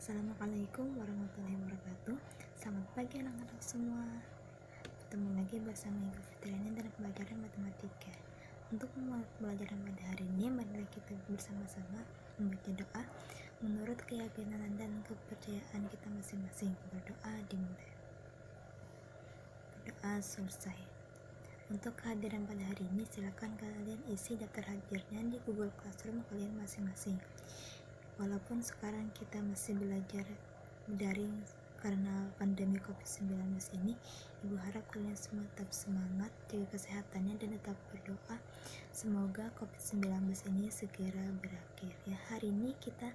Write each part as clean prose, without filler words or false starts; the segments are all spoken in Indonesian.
Assalamualaikum warahmatullahi wabarakatuh. Selamat pagi anak-anak semua. Bertemu lagi bersama Ibu Fitriani dalam pelajaran matematika. Untuk pelajaran pada hari ini, marilah kita bersama-sama membaca doa menurut keyakinan dan kepercayaan kita masing-masing. Berdoa dimulai. Berdoa selesai. Untuk kehadiran pada hari ini, silakan kalian isi daftar hadirnya di Google Classroom kalian masing-masing. Walaupun sekarang kita masih belajar daring karena pandemi COVID-19 ini, Ibu harap kalian semua tetap semangat, jaga kesehatannya, dan tetap berdoa semoga COVID-19 ini segera berakhir. Ya, hari ini kita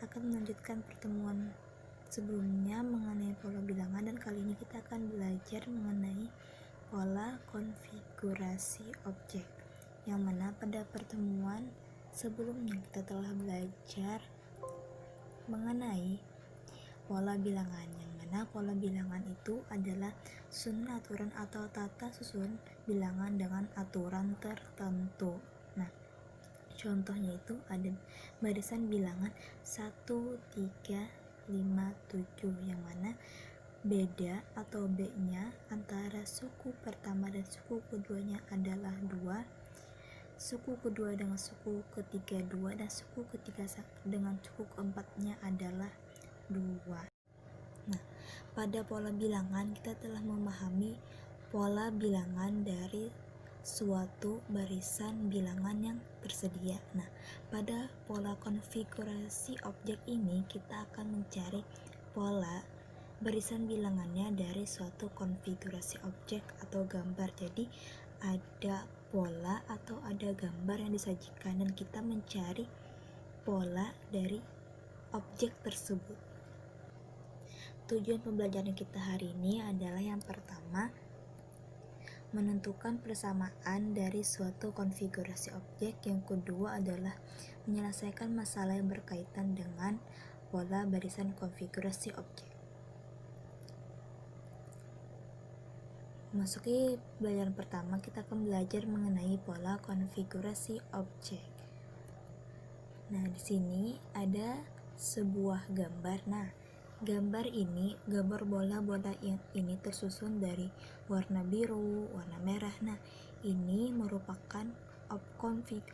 akan melanjutkan pertemuan sebelumnya mengenai pola bilangan, dan kali ini kita akan belajar mengenai pola konfigurasi objek, yang mana pada pertemuan sebelumnya kita telah belajar mengenai pola bilangan, yang mana pola bilangan itu adalah susunan aturan atau tata susun bilangan dengan aturan tertentu. Nah, contohnya itu ada barisan bilangan 1, 3, 5, 7, yang mana beda atau B-nya antara suku pertama dan suku keduanya adalah 2, suku kedua dengan suku ketiga 2, dan suku ketiga dengan suku keempatnya adalah 2. Nah, pada pola bilangan kita telah memahami pola bilangan dari suatu barisan bilangan yang tersedia. Nah, pada pola konfigurasi objek ini kita akan mencari pola barisan bilangannya dari suatu konfigurasi objek atau gambar. Jadi ada pola atau ada gambar yang disajikan dan kita mencari pola dari objek tersebut. Tujuan pembelajaran kita hari ini adalah yang pertama, menentukan persamaan dari suatu konfigurasi objek. Yang kedua adalah menyelesaikan masalah yang berkaitan dengan pola barisan konfigurasi objek. Memasuki pelajaran pertama, kita akan belajar mengenai pola konfigurasi objek. Nah, di sini ada sebuah gambar. Nah, gambar bola-bola yang ini tersusun dari warna biru, warna merah. Nah, ini merupakan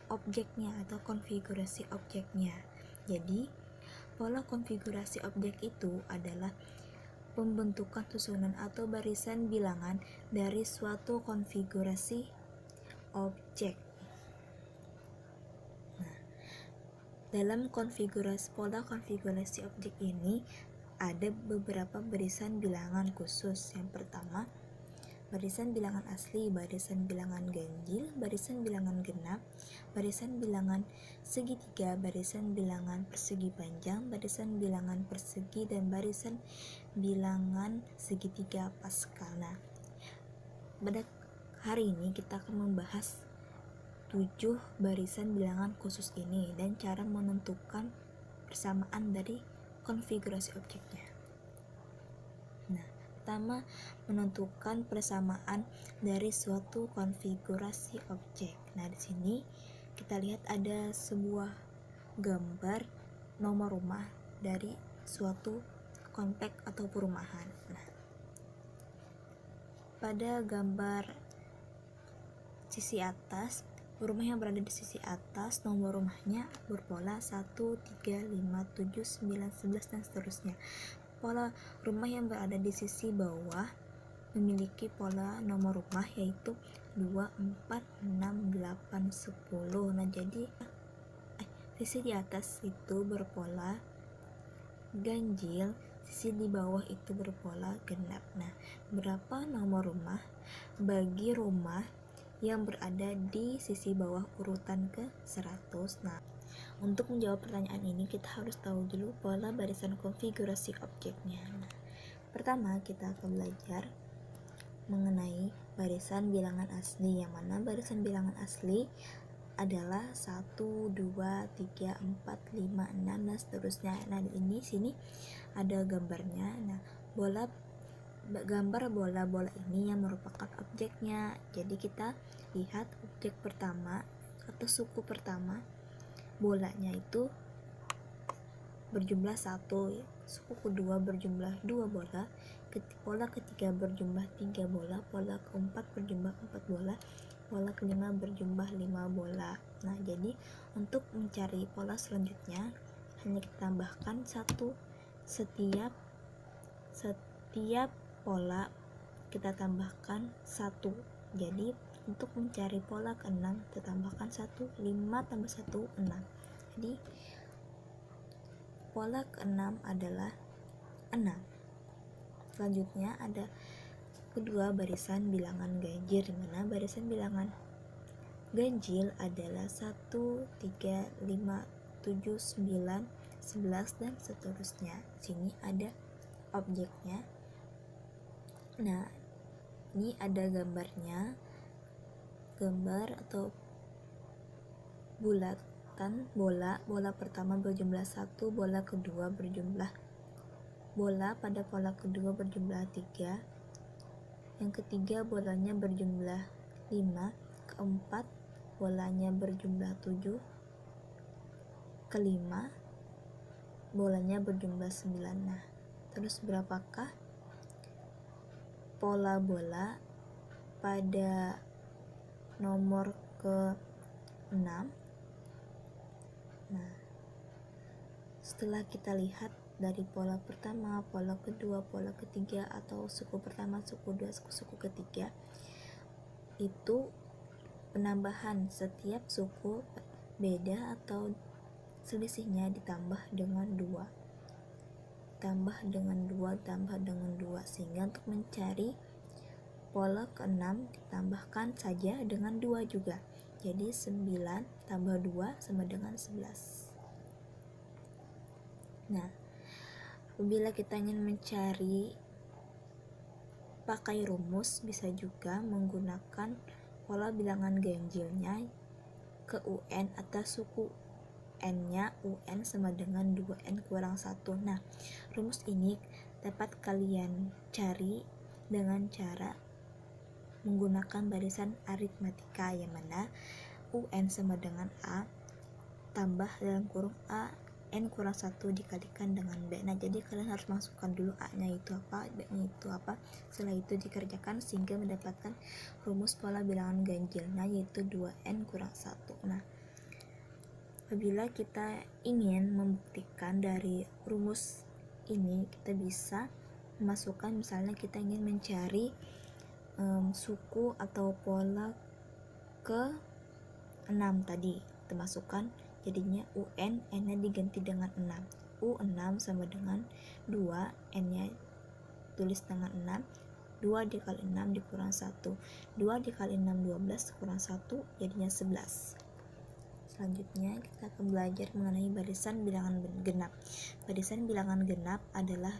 objeknya atau konfigurasi objeknya. Jadi, pola konfigurasi objek itu adalah pembentukan susunan atau barisan bilangan dari suatu konfigurasi objek. Nah, dalam pola konfigurasi objek ini ada beberapa barisan bilangan khusus. Yang pertama, barisan bilangan asli, barisan bilangan ganjil, barisan bilangan genap, barisan bilangan segitiga, barisan bilangan persegi panjang, barisan bilangan persegi, dan barisan bilangan segitiga Pascal. Nah, pada hari ini kita akan membahas 7 barisan bilangan khusus ini dan cara menentukan persamaan dari konfigurasi objeknya. Nah, pertama, menentukan persamaan dari suatu konfigurasi objek. Nah, di sini kita lihat ada sebuah gambar nomor rumah dari suatu komplek atau perumahan. Nah, pada gambar sisi atas, rumah yang berada di sisi atas, nomor rumahnya berpola 1, 3, 5, 7, 9, 11, dan seterusnya. Pola rumah yang berada di sisi bawah memiliki pola nomor rumah yaitu 2, 4, 6, 8, 10. Nah, jadi sisi di atas itu berpola ganjil, sisi di bawah itu berpola genap. Nah, berapa nomor rumah bagi rumah yang berada di sisi bawah urutan ke 100? Nah, untuk menjawab pertanyaan ini kita harus tahu dulu pola barisan konfigurasi objeknya. Nah, pertama kita akan belajar mengenai barisan bilangan asli, yang mana barisan bilangan asli adalah 1, 2, 3, 4, 5, 6, dan seterusnya. Nah, ini sini ada gambarnya. Nah, gambar bola-bola ini yang merupakan objeknya. Jadi kita lihat objek pertama atau suku pertama, bolanya itu berjumlah 1, suku kedua berjumlah 2 bola, pola ketiga berjumlah 3 bola, pola keempat berjumlah 4 bola, pola kelima berjumlah 5 bola. Nah, jadi untuk mencari pola selanjutnya hanya kita tambahkan 1 setiap pola kita tambahkan 1. Jadi untuk mencari pola ke-6 kita tambahkan 1, 5 tambah 1, 6. Jadi pola ke-6 adalah 6. Selanjutnya ada kedua barisan bilangan ganjil, di mana barisan bilangan ganjil adalah 1, 3, 5, 7, 9, 11 dan seterusnya. Sini ada objeknya. Nah, ini ada gambarnya, gambar atau bulatan bola pertama berjumlah 1, bola kedua berjumlah bola pada pola kedua berjumlah 3, yang ketiga bolanya berjumlah 5, keempat bolanya berjumlah 7, kelima bolanya berjumlah 9. Nah, terus berapakah pola bola pada nomor ke-6? Nah, setelah kita lihat dari pola pertama, pola kedua, pola ketiga, atau suku pertama, suku dua, suku ketiga, itu penambahan setiap suku beda atau selisihnya ditambah dengan 2, tambah dengan 2, tambah dengan 2, sehingga untuk mencari pola ke-6 ditambahkan saja dengan 2 juga. Jadi 9 tambah 2 sama dengan 11. Nah, apabila kita ingin mencari pakai rumus, bisa juga menggunakan pola bilangan ganjilnya ke UN atas suku N-nya. UN sama dengan 2N kurang 1. Nah, rumus ini dapat kalian cari dengan cara menggunakan barisan aritmatika, yang mana UN sama dengan A tambah dalam kurung A N kurang 1 dikalikan dengan B. Nah, jadi kalian harus masukkan dulu A-nya itu apa, B-nya itu apa. Setelah itu dikerjakan sehingga mendapatkan rumus pola bilangan ganjilnya, yaitu 2N kurang 1. Nah, apabila kita ingin membuktikan dari rumus ini, kita bisa memasukkan, misalnya kita ingin mencari suku atau pola ke 6 tadi, kita masukkan jadinya UN, N-nya diganti dengan 6. U6 sama dengan 2, N-nya tulis dengan 6, 2 dikali 6 dikurang 1, 2 dikali 6 12 kurang 1 jadinya 11. Selanjutnya kita akan belajar mengenai barisan bilangan genap. Barisan bilangan genap adalah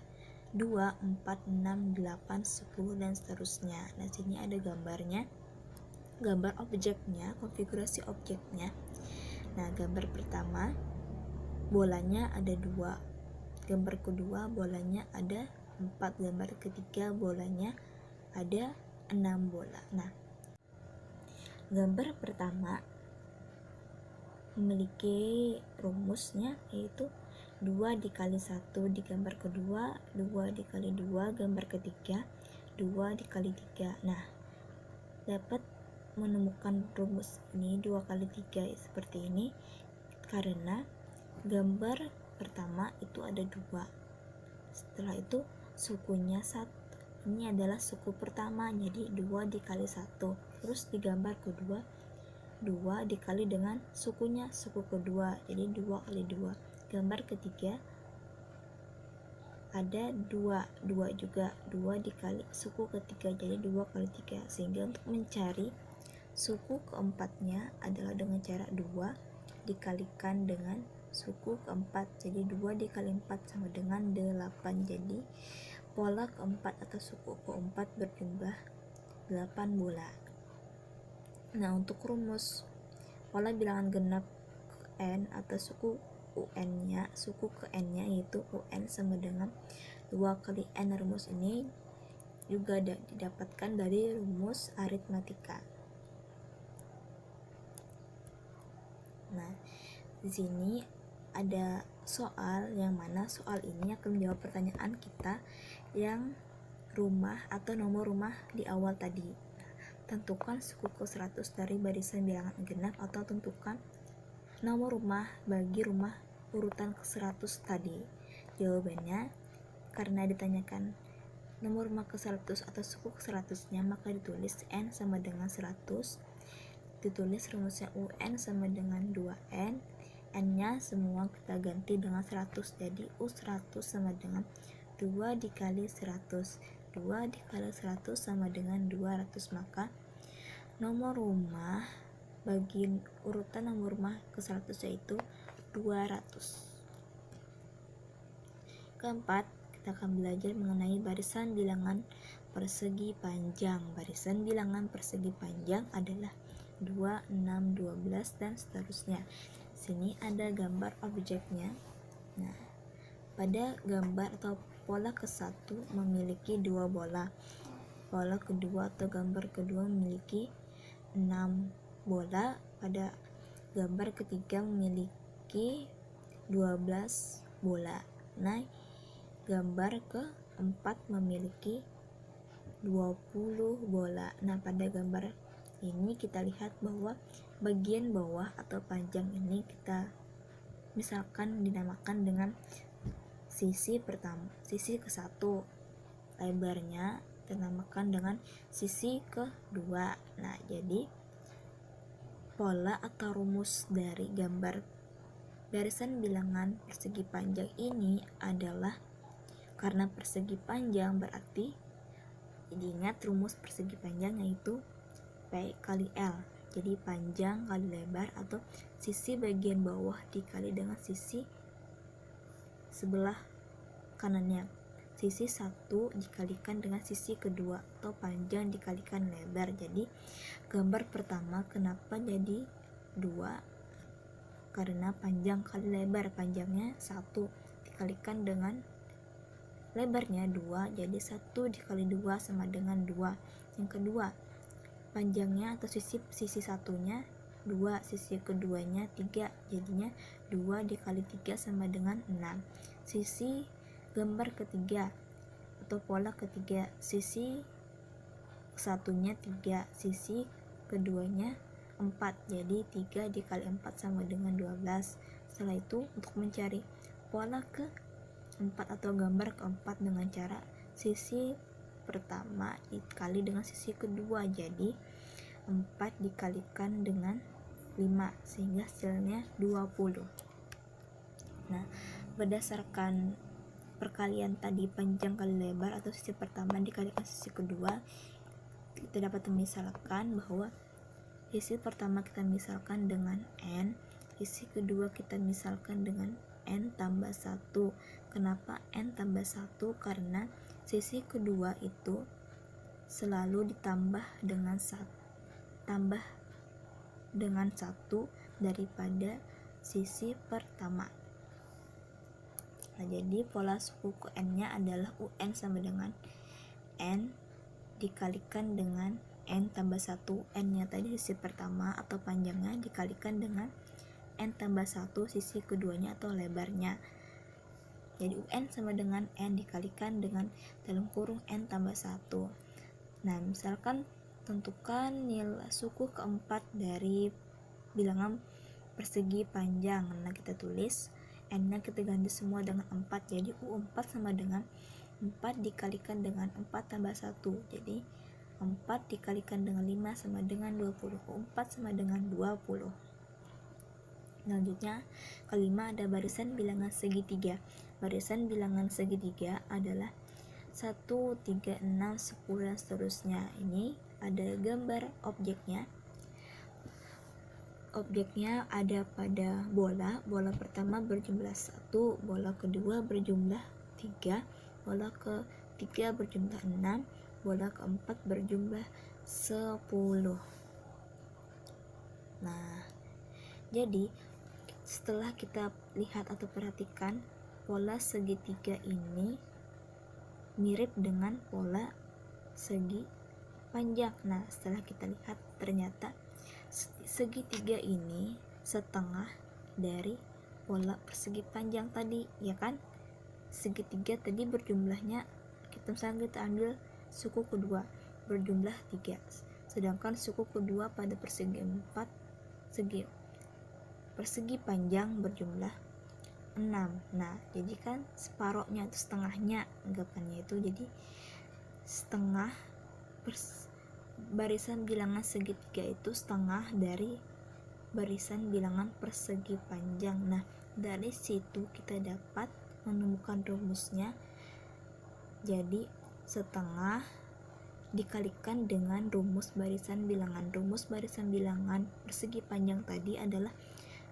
2, 4, 6, 8, 10 dan seterusnya. Nah, sini ada gambarnya, gambar objeknya, konfigurasi objeknya. Nah, gambar pertama bolanya ada 2, gambar kedua bolanya ada 4, gambar ketiga bolanya ada 6 bola. Nah, gambar pertama memiliki rumusnya, yaitu 2 dikali 1 di gambar kedua, 2 dikali 2 gambar ketiga, 2 dikali 3. Nah, dapat menemukan rumus ini 2 kali 3 seperti ini karena gambar pertama itu ada 2. Setelah itu sukunya 1. Ini adalah suku pertama, jadi 2 dikali 1. Terus di gambar kedua 2 dikali dengan sukunya, suku kedua, jadi 2 kali 2. Gambar ketiga ada 2 juga, 2 dikali suku ketiga, jadi 2 kali 3. Sehingga untuk mencari suku keempatnya adalah dengan cara 2 dikalikan dengan suku keempat, jadi 2 dikali 4 sama dengan 8. Jadi pola keempat atau suku keempat berjumlah 8 bola. Nah, untuk rumus pola bilangan genap N atau suku UN-nya, suku ke N-nya, yaitu UN sama dengan 2 kali N. Rumus ini juga didapatkan dari rumus aritmatika. Nah, di sini ada soal yang mana soal ini akan menjawab pertanyaan kita yang rumah atau nomor rumah di awal tadi. Tentukan suku ke-100 dari barisan bilangan genap atau tentukan nomor rumah bagi rumah urutan ke-100 tadi. Jawabannya, karena ditanyakan nomor rumah ke-100 atau suku ke-100-nya, maka ditulis N sama dengan 100. Ditulis rumusnya UN sama dengan 2N. N-nya semua kita ganti dengan 100. Jadi U100 sama dengan 2 dikali 100. 2 dikali 100 sama dengan 200. Maka nomor rumah bagi urutan nomor rumah ke-100 yaitu 200. Keempat, kita akan belajar mengenai barisan bilangan persegi panjang. Barisan bilangan persegi panjang adalah 2, 6, 12 dan seterusnya. Sini ada gambar objeknya. Nah, pada gambar atau pola ke-1 memiliki 2 bola. Pola kedua atau gambar kedua memiliki 6 bola. Pada gambar ketiga memiliki 12 bola. Nah, gambar keempat memiliki 20 bola. Nah, pada gambar ini kita lihat bahwa bagian bawah atau panjang ini kita misalkan dinamakan dengan sisi pertama, sisi ke-1. Lebarnya dinamakan dengan sisi kedua. Nah, jadi pola atau rumus dari gambar barisan bilangan persegi panjang ini adalah, karena persegi panjang berarti, diingat rumus persegi panjang yaitu P kali L. Jadi panjang kali lebar atau sisi bagian bawah dikali dengan sisi sebelah kanannya. Sisi 1 dikalikan dengan sisi kedua atau panjang dikalikan lebar. Jadi gambar pertama kenapa jadi 2? Karena panjang kali lebar. Panjangnya 1 dikalikan dengan lebarnya 2, jadi 1 dikali 2 sama dengan 2. Yang kedua, panjangnya atau sisi satunya 2, sisi keduanya 3, jadinya 2 dikali 3 sama dengan 6. Sisi gambar ketiga atau pola ketiga, sisi satunya 3, sisi keduanya 4, jadi 3 dikali 4 sama dengan 12. Setelah itu, untuk mencari pola keempat atau gambar keempat dengan cara sisi pertama dikali dengan sisi kedua, jadi 4 dikalikan dengan 5 sehingga hasilnya 20. Nah, berdasarkan perkalian tadi panjang kali lebar atau sisi pertama dikalikan sisi kedua, kita dapat memisalkan bahwa sisi pertama kita misalkan dengan N, sisi kedua kita misalkan dengan N tambah 1. Kenapa N tambah 1? Karena sisi kedua itu selalu ditambah dengan 1 daripada sisi pertama. Nah, jadi pola suku ke N-nya adalah UN sama dengan N dikalikan dengan N tambah 1. N-nya tadi sisi pertama atau panjangnya dikalikan dengan N tambah 1 sisi keduanya atau lebarnya. Jadi UN sama dengan N dikalikan dengan dalam kurung N tambah 1. Nah, misalkan tentukan nilai suku keempat dari bilangan persegi panjang. Nah, kita tulis N-nya kita ganti semua dengan 4, jadi U4 sama dengan 4 dikalikan dengan 4 tambah 1, jadi 4 dikalikan dengan 5 sama dengan 20. U4 sama dengan 20. Selanjutnya, kelima ada barisan bilangan segitiga. Barisan bilangan segitiga adalah 1, 3, 6, 10 dan seterusnya. Ini ada gambar objeknya. Objeknya ada pada bola. Bola pertama berjumlah 1, bola kedua berjumlah 3, bola ketiga berjumlah 6, bola keempat berjumlah 10. Nah, jadi setelah kita lihat atau perhatikan, pola segitiga ini mirip dengan pola segi panjang. Nah, setelah kita lihat ternyata segitiga ini setengah dari pola persegi panjang tadi, ya kan? Segitiga tadi berjumlahnya, misalnya kita ambil suku kedua berjumlah 3, sedangkan suku kedua pada persegi panjang berjumlah 6. Nah, jadi kan separohnya itu setengahnya anggapannya itu, jadi setengah barisan bilangan segitiga itu setengah dari barisan bilangan persegi panjang. Nah, dari situ kita dapat menemukan rumusnya. Jadi setengah dikalikan dengan rumus barisan bilangan. Rumus barisan bilangan persegi panjang tadi adalah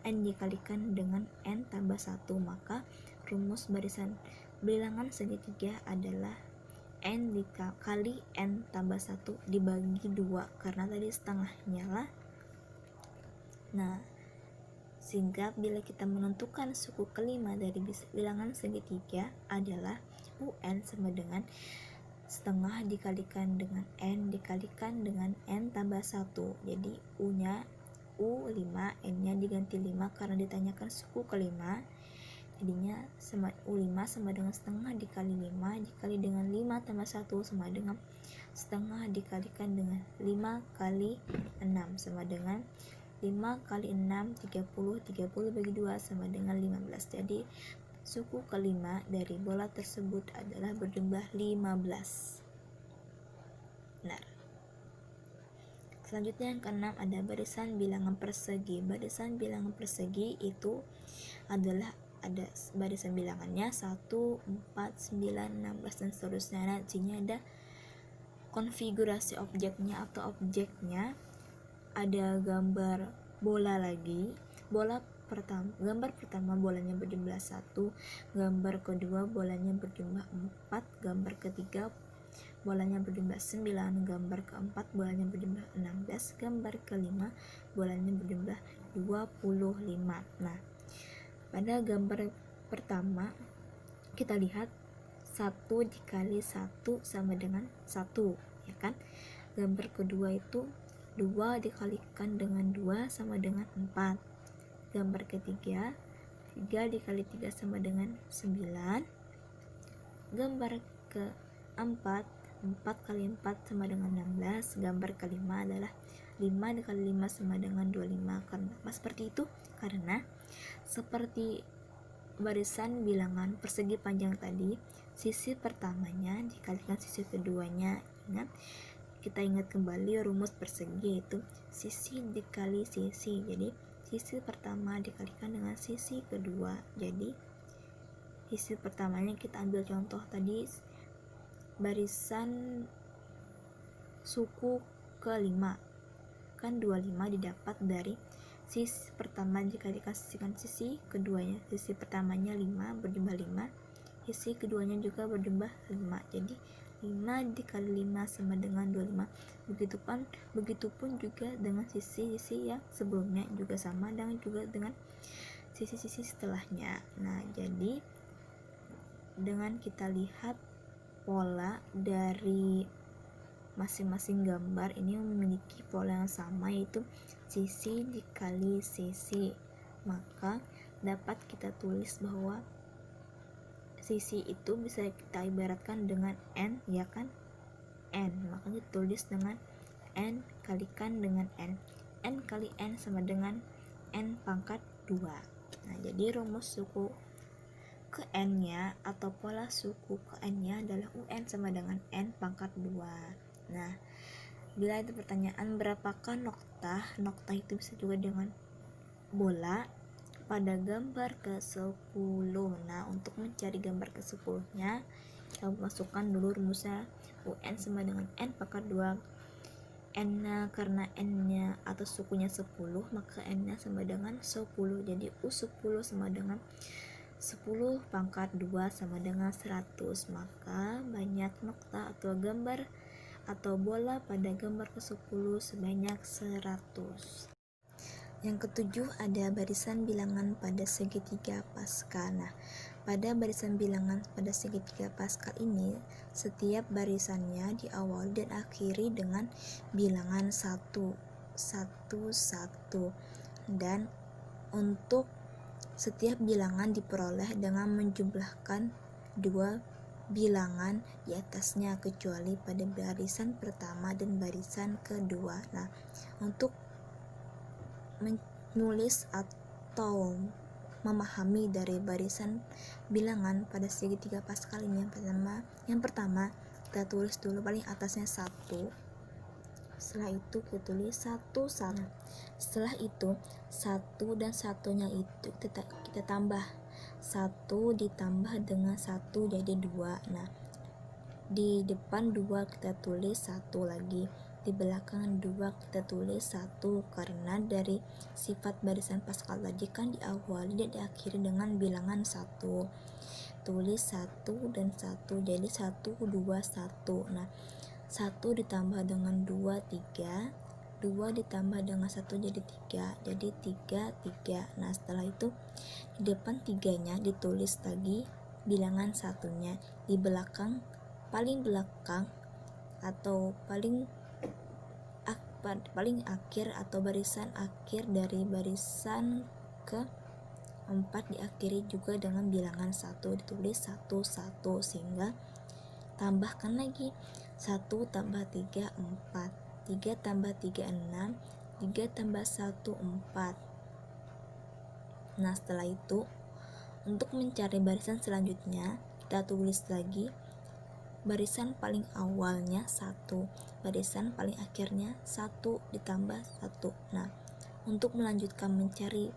n dikalikan dengan n tambah 1, maka rumus barisan bilangan segitiga adalah n dikali n tambah 1 dibagi 2, karena tadi setengahnya lah. Nah, sehingga bila kita menentukan suku kelima dari bilangan segitiga adalah UN sama dengan setengah dikalikan dengan n dikalikan dengan n tambah 1. Jadi U-nya U5, n-nya diganti 5 karena ditanyakan suku kelima. Jadinya U5 sama dengan setengah dikali 5 dikali dengan 5 tambah 1 sama dengan setengah dikalikan dengan 5 kali 6 sama dengan 5 kali 6 30 bagi 2 sama dengan 15. Jadi suku kelima dari bola tersebut adalah berjumlah 15. Benar. Selanjutnya yang keenam ada barisan bilangan persegi. Barisan bilangan persegi itu adalah ada barisan bilangannya 1, 4, 9, 16 dan seterusnya. Nah, sini ada konfigurasi objeknya atau objeknya. Ada gambar bola lagi. Gambar pertama bolanya berjumlah 1, gambar kedua bolanya berjumlah 4, gambar ketiga bolanya berjumlah 9, gambar keempat bolanya berjumlah 16, gambar kelima bolanya berjumlah 25. Nah, pada gambar pertama kita lihat 1 dikali 1 sama dengan 1, ya kan? Gambar kedua itu 2 dikalikan dengan 2 sama dengan 4. Gambar ketiga 3 dikali 3 sama dengan 9. Gambar keempat 4 kali 4 sama dengan 16. Gambar kelima adalah 5 dikali 5 sama dengan 25. Kenapa seperti itu? Karena seperti barisan bilangan persegi panjang tadi, sisi pertamanya dikalikan sisi keduanya. Kita ingat kembali rumus persegi itu sisi dikali sisi. Jadi sisi pertama dikalikan dengan sisi kedua. Jadi sisi pertamanya kita ambil contoh tadi barisan suku kelima, kan 25 didapat dari sisi pertama dikalikan sisi keduanya. Sisi pertamanya 5 berjumlah 5, sisi keduanya juga berjumlah 5. Jadi 5 dikali 5 sama dengan 25. Begitupun juga dengan sisi-sisi yang sebelumnya juga sama dan juga dengan sisi-sisi setelahnya. Nah, jadi dengan kita lihat pola dari masing-masing gambar ini memiliki pola yang sama, yaitu sisi dikali sisi, maka dapat kita tulis bahwa sisi itu bisa kita ibaratkan dengan n, ya kan? N, maka ditulis dengan n kalikan dengan n. N kali n sama dengan n pangkat 2. Nah, jadi rumus suku ke n-nya atau pola suku ke n-nya adalah UN sama dengan n pangkat 2. Nah, bila ada pertanyaan berapakah nokta? Nokta itu bisa juga dengan bola pada gambar ke-10. Nah, untuk mencari gambar ke-10-nya, kita masukkan dulu rumusnya UN sama dengan n pangkat 2. N-nya karena n-nya atau sukunya 10, maka n-nya sama dengan 10. Jadi U10 sama dengan 10 pangkat 2 sama dengan 100. Maka banyak nokta atau gambar atau bola pada gambar ke-10 sebanyak 100. Yang ketujuh ada barisan bilangan pada segitiga Paskal. Nah, pada barisan bilangan pada segitiga Paskal ini, setiap barisannya diawali dan akhiri dengan bilangan 1, 1, 1. Dan untuk Setiap bilangan diperoleh dengan menjumlahkan dua bilangan di atasnya kecuali pada barisan pertama dan barisan kedua. Nah, untuk menulis atau memahami dari barisan bilangan pada segitiga Pascal ini, yang pertama kita tulis dulu paling atasnya 1. Setelah itu kita tulis 1 1. Setelah itu 1 dan satunya itu kita tambah, 1 ditambah dengan 1 jadi 2. Nah, di depan 2 kita tulis 1 lagi, di belakang 2 kita tulis 1, karena dari sifat barisan Pascal tadi kan diawali dan diakhiri dengan bilangan 1. Tulis 1 dan 1 jadi 1 2 1. Nah, 1 ditambah dengan 2 3, 2 ditambah dengan 1 jadi 3, jadi 3 3. Nah, setelah itu di depan 3-nya ditulis lagi bilangan satunya, di belakang paling belakang atau paling akhir atau barisan akhir dari barisan ke 4 diakhiri juga dengan bilangan 1, ditulis 1 1, sehingga tambahkan lagi 1 tambah 3 4, 3 tambah 3 6, 3 tambah 1 4. Nah, setelah itu untuk mencari barisan selanjutnya kita tulis lagi barisan paling awalnya 1, barisan paling akhirnya 1 ditambah 1. Nah, untuk melanjutkan mencari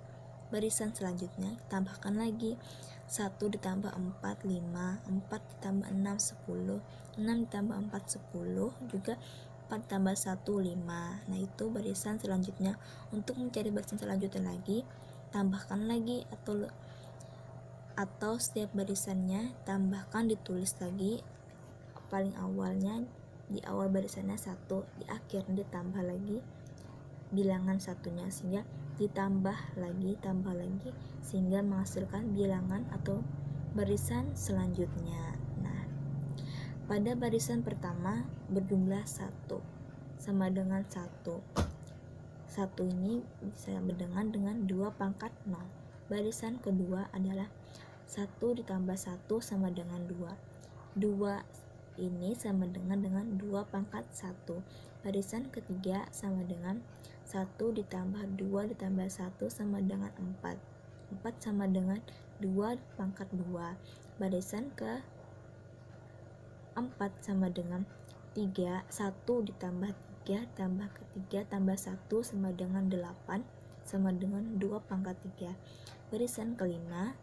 barisan selanjutnya tambahkan lagi 1 ditambah 4 5, 4 ditambah 6 10, 6 ditambah 4 10, juga 4 tambah 1 5. Nah, itu barisan selanjutnya. Untuk mencari barisan selanjutnya lagi tambahkan lagi atau setiap barisannya tambahkan, ditulis lagi paling awalnya, di awal barisannya 1, di akhir ditambah lagi bilangan satunya, sehingga ditambah lagi sehingga menghasilkan bilangan atau barisan selanjutnya. Nah, pada barisan pertama berjumlah 1 sama dengan 1. 1 ini bisa dengan 2 pangkat 0. Barisan kedua adalah 1 ditambah 1 sama dengan 2. 2 ini sama dengan 2 pangkat 1. Barisan ketiga sama dengan 1 ditambah 2 ditambah 1 sama dengan 4. 4 sama dengan 2 pangkat 2. Barisan ke 4 sama dengan 3. 1 ditambah 3 tambah ketiga tambah 1 sama dengan 8, sama dengan 2 pangkat 3. Barisan kelima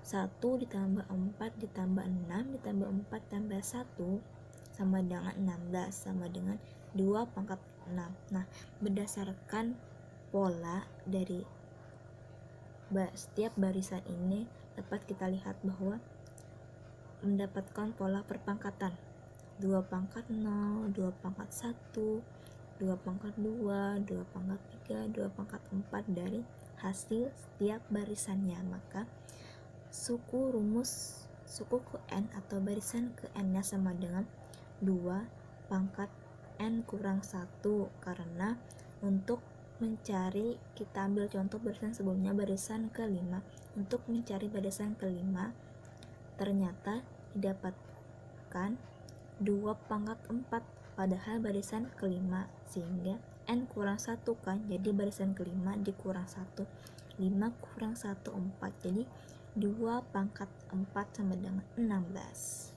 1 ditambah 4 ditambah 6 ditambah 4 tambah 1 sama dengan 16, sama dengan 2 pangkat 6. Nah, berdasarkan pola dari setiap barisan ini dapat kita lihat bahwa mendapatkan pola perpangkatan 2 pangkat 0, 2 pangkat 1, 2 pangkat 2, 2 pangkat 3, 2 pangkat 4 dari hasil setiap barisannya. Maka suku ke n atau barisan ke n nya sama dengan 2 pangkat n kurang 1, karena untuk mencari, kita ambil contoh barisan sebelumnya, barisan ke-5. Untuk mencari barisan ke-5 ternyata didapatkan 2 pangkat 4 padahal barisan ke-5, sehingga n kurang 1 kan, jadi barisan ke-5 dikurang 1, 5 kurang 1 4, jadi 2 pangkat 4 sama dengan 16.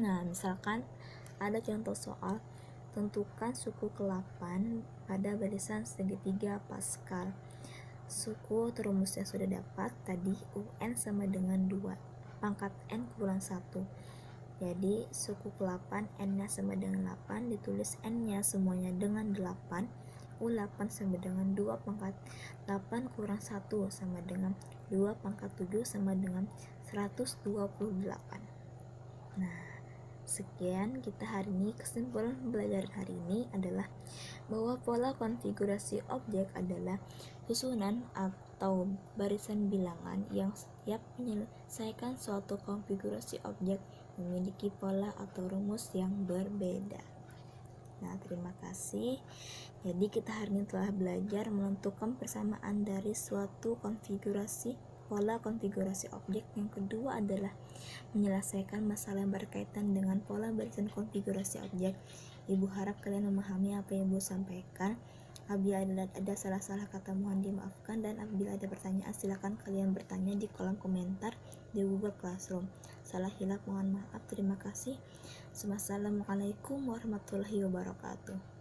Nah, misalkan ada contoh soal, tentukan suku ke-8 pada barisan segitiga Pascal. Suku atau rumusnya sudah dapat tadi, UN sama dengan 2 pangkat N kurang 1. Jadi suku ke-8 N nya sama dengan 8, ditulis N nya semuanya dengan 8. U8 sama dengan 2 pangkat 8 kurang 1 sama dengan 2 pangkat 7 sama dengan 128. Nah, sekian kita hari ini. Kesimpulan belajar hari ini adalah bahwa pola konfigurasi objek adalah susunan atau barisan bilangan yang setiap menyelesaikan suatu konfigurasi objek memiliki pola atau rumus yang berbeda. Nah, terima kasih. Jadi kita hari ini telah belajar menentukan persamaan dari suatu pola konfigurasi objek. Yang kedua adalah menyelesaikan masalah yang berkaitan dengan pola barisan konfigurasi objek. Ibu harap kalian memahami apa yang Ibu sampaikan. Apabila ada salah-salah kata mohon dimaafkan, dan apabila ada pertanyaan silakan kalian bertanya di kolom komentar di Google Classroom. Salah hilaf mohon maaf. Terima kasih. Wassalamualaikum warahmatullahi wabarakatuh.